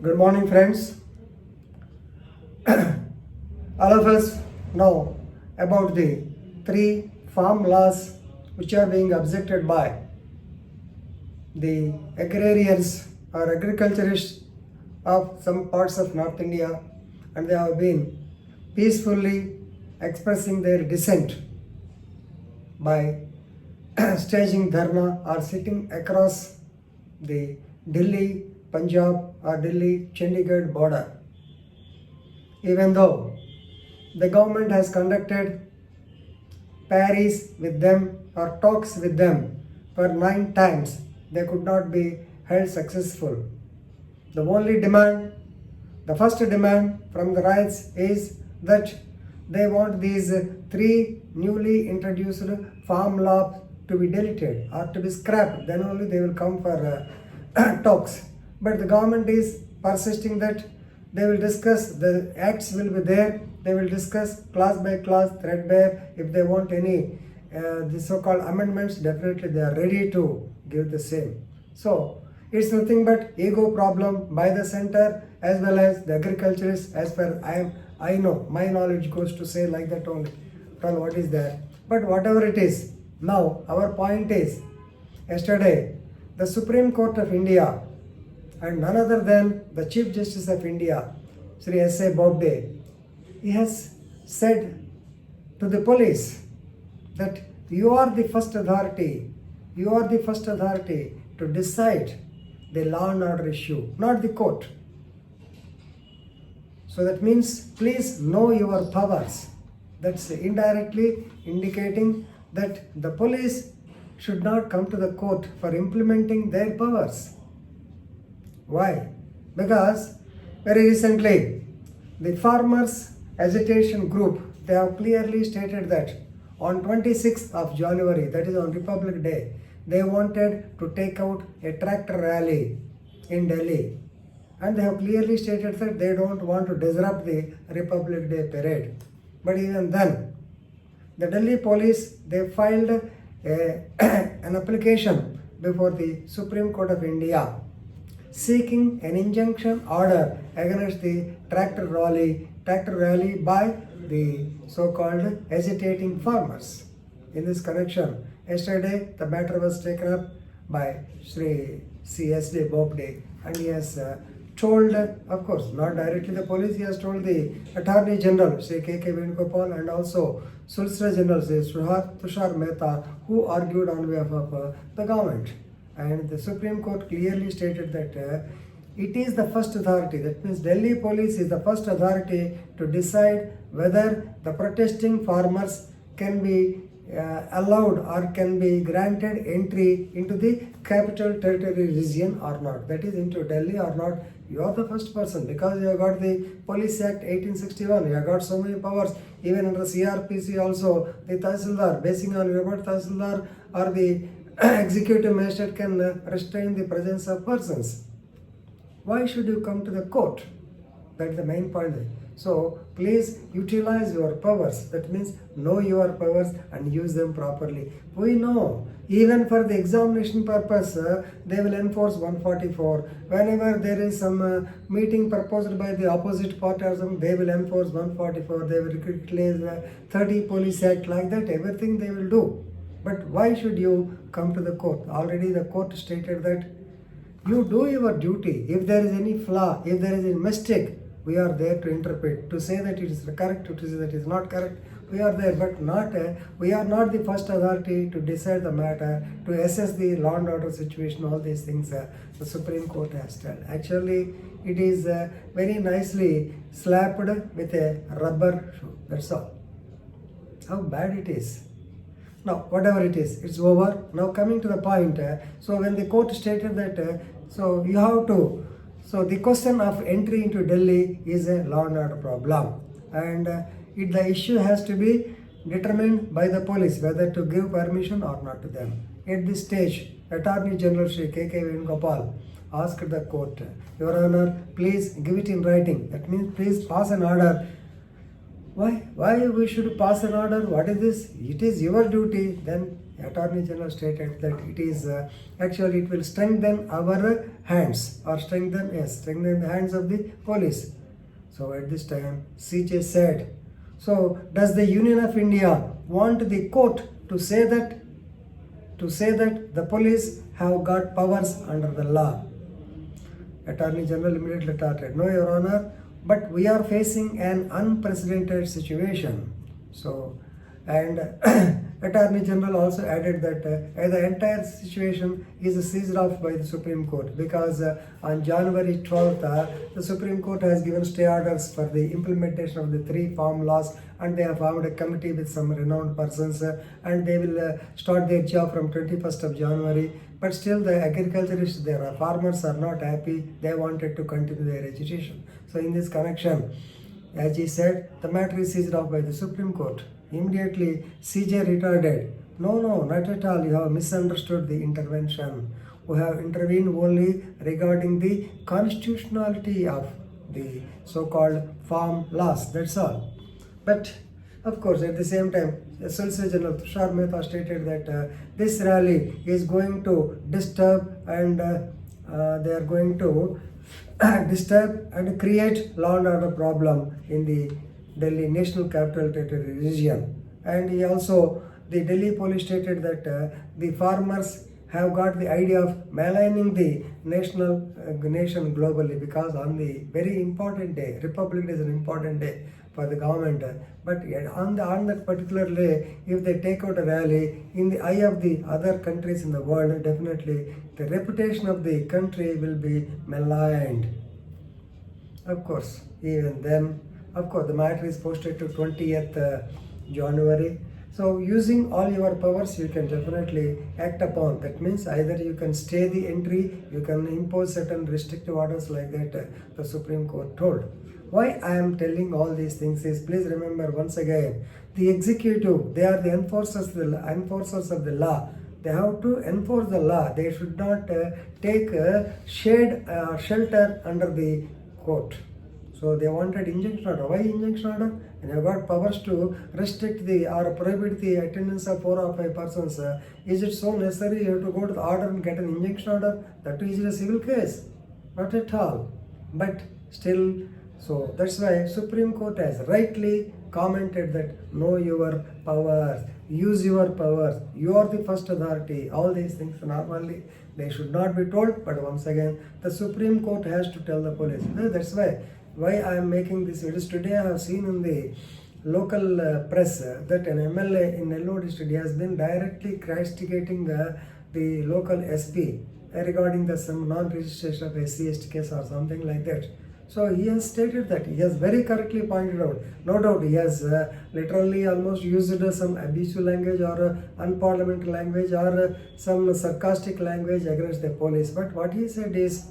Good morning, friends. All of us know about the three farm laws which are being objected by the agrarians or agriculturists of some parts of North India, and they have been peacefully expressing their dissent by staging dharma or sitting across the Delhi, Punjab or Delhi, Chandigarh border. Even though the government has conducted parries with them or talks with them for 9 times, they could not be held successful. The only demand, the first demand from the riots is that they want these 3 newly introduced farm laws to be deleted or to be scrapped. Then only they will come for talks. But the government is persisting that they will discuss, the acts will be there, they will discuss clause by clause, threadbare. If they want any the so-called amendments, definitely they are ready to give the same. So it's nothing but ego problem by the center as well as the agriculturists. As per I know, my knowledge goes to say like that only from what is there. But whatever it is, now our point is, yesterday the Supreme Court of India and none other than the Chief Justice of India, Sri S.A. Bobde, he has said to the police that you are the first authority to decide the law and order issue, not the court. So that means please know your powers. That's indirectly indicating that the police should not come to the court for implementing their powers. Why? Because very recently the farmers agitation group, they have clearly stated that on 26th of January, that is on Republic Day, they wanted to take out a tractor rally in Delhi, and they have clearly stated that they don't want to disrupt the Republic Day parade. But even then, the Delhi police, they filed an application before the Supreme Court of India seeking an injunction order against the tractor rally by the so-called agitating farmers. In this connection, yesterday the matter was taken up by Sri C.S.D. Bobde, and he has told, of course, not directly the police, he has told the Attorney General, Sri K.K. Venugopal, and also Solicitor General, Sri Tushar Mehta, who argued on behalf of the government. And the Supreme Court clearly stated that it is the first authority, that means Delhi police is the first authority to decide whether the protesting farmers can be allowed or can be granted entry into the capital territory region or not, that is into Delhi or not. You are the first person because you have got the Police Act 1861, you have got so many powers. Even under CRPC also, the Tahsildar, basing on your Tahsildar or the executive magistrate can restrain the presence of persons. Why should you come to the court? That's the main point. So please utilize your powers. That means know your powers and use them properly. We know even for the examination purpose, they will enforce 144. Whenever there is some meeting proposed by the opposite party or something, they will enforce 144. They will utilize 30 Police Act, like that. Everything they will do. But why should you come to the court? Already the court stated that you do your duty. If there is any flaw, if there is a mistake, we are there to interpret, to say that it is correct, to say that it is not correct. We are there, but not we are not the first authority to decide the matter, to assess the law and order situation, all these things the Supreme Court has done. Actually, it is very nicely slapped with a rubber shoe. That's all. How bad it is. Now, whatever it is, it's over. Now, coming to the point, so when the court stated that, so you have to, so the question of entry into Delhi is a law and order problem, and the issue has to be determined by the police whether to give permission or not to them. At this stage, Attorney General Sri K.K. Venugopal asked the court, Your Honor, please give it in writing. That means please pass an order. Why we should pass an order? What is this? It is your duty. Then Attorney General stated that it is actually it will strengthen our hands or strengthen the hands of the police. So at this time CJ said, so does the Union of India want the court to say that the police have got powers under the law? Attorney General immediately retorted, no, Your Honor, but we are facing an unprecedented situation. So, and Attorney General also added that the entire situation is seized off by the Supreme Court because on January 12th, the Supreme Court has given stay orders for the implementation of the 3 farm laws, and they have formed a committee with some renowned persons and they will start their job from 21st of January. But still the agriculturists, their farmers are not happy. They wanted to continue their agitation. So in this connection, as he said, the matter is seized off by the Supreme Court. Immediately CJ retorted, no, not at all. You have misunderstood the intervention. We have intervened only regarding the constitutionality of the so-called farm laws. That's all. But of course, at the same time, the Solicitor General Tushar Mehta stated that this rally is going to disturb and they are going to disturb and create law and order problem in the Delhi National Capital Territory region. And he also, the Delhi police stated that the farmers have got the idea of maligning the nation globally because on the very important day, Republic Day is an important day for the government, but on that particular day, if they take out a rally in the eye of the other countries in the world, definitely the reputation of the country will be maligned. Of course, even then, of course, the matter is posted to 20th January. So using all your powers, you can definitely act upon. That means either you can stay the entry, you can impose certain restrictive orders like that, the Supreme Court told. Why I am telling all these things is, please remember once again, the executive, they are the enforcers of the law. They have to enforce the law. They should not take shade or shelter under the court. So they wanted injunction order. Why injunction order? And you have got powers to restrict or prohibit the attendance of 4 or 5 persons. Is it so necessary you have to go to the order and get an injunction order? That too is a civil case. Not at all. But still, so that's why Supreme Court has rightly commented that know your powers, use your powers, you are the first authority. All these things normally they should not be told, but once again the Supreme Court has to tell the police. That's why I am making this video. Today I have seen in the local press that an MLA in Nellore district has been directly castigating the local SP regarding the some non-registration of SC/ST case or something like that. So he has stated that, he has very correctly pointed out, no doubt he has literally almost used some abusive language or unparliamentary language or some sarcastic language against the police. But what he said is,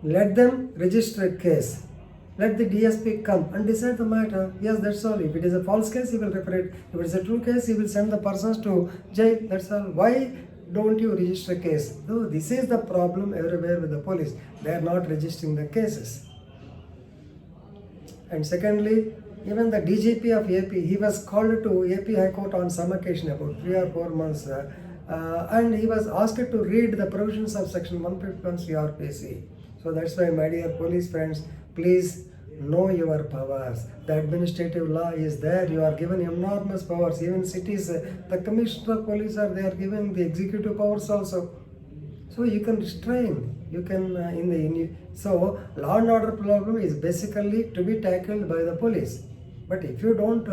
let them register a case. Let the DSP come and decide the matter. Yes, that's all. If it is a false case, he will refer it. If it is a true case, he will send the persons to jail. That's all. Why don't you register a case? Though this is the problem everywhere with the police. They are not registering the cases. And secondly, even the DGP of AP, he was called to AP High Court on some occasion about 3 or 4 months and he was asked to read the provisions of section 151 CRPC. So that's why, my dear police friends, please know your powers. The administrative law is there. You are given enormous powers. Even cities, the commissioner of police are there giving the executive powers also. So you can restrain. You can so law and order problem is basically to be tackled by the police. But if you don't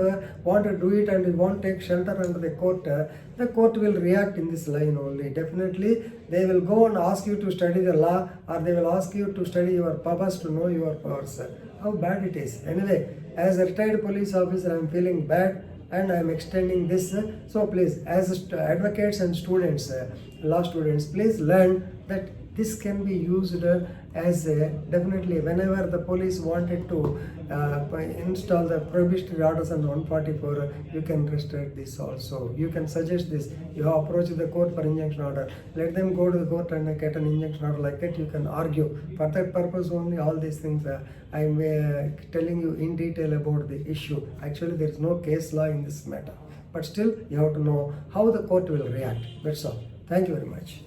want to do it and you won't take shelter under the court will react in this line only. Definitely, they will go and ask you to study the law, or they will ask you to study your powers, to know your powers. How bad it is. Anyway, as a retired police officer, I am feeling bad and I am extending this. So please, as advocates and students, law students, please learn that this can be used as definitely whenever the police wanted to install the prohibitory orders under 144, you can restrict this also. You can suggest this. You have approached the court for injunction order. Let them go to the court and get an injunction order like that. You can argue. For that purpose only, all these things I am telling you in detail about the issue. Actually, there is no case law in this matter. but still you have to know how the court will react. That's all. Thank you very much.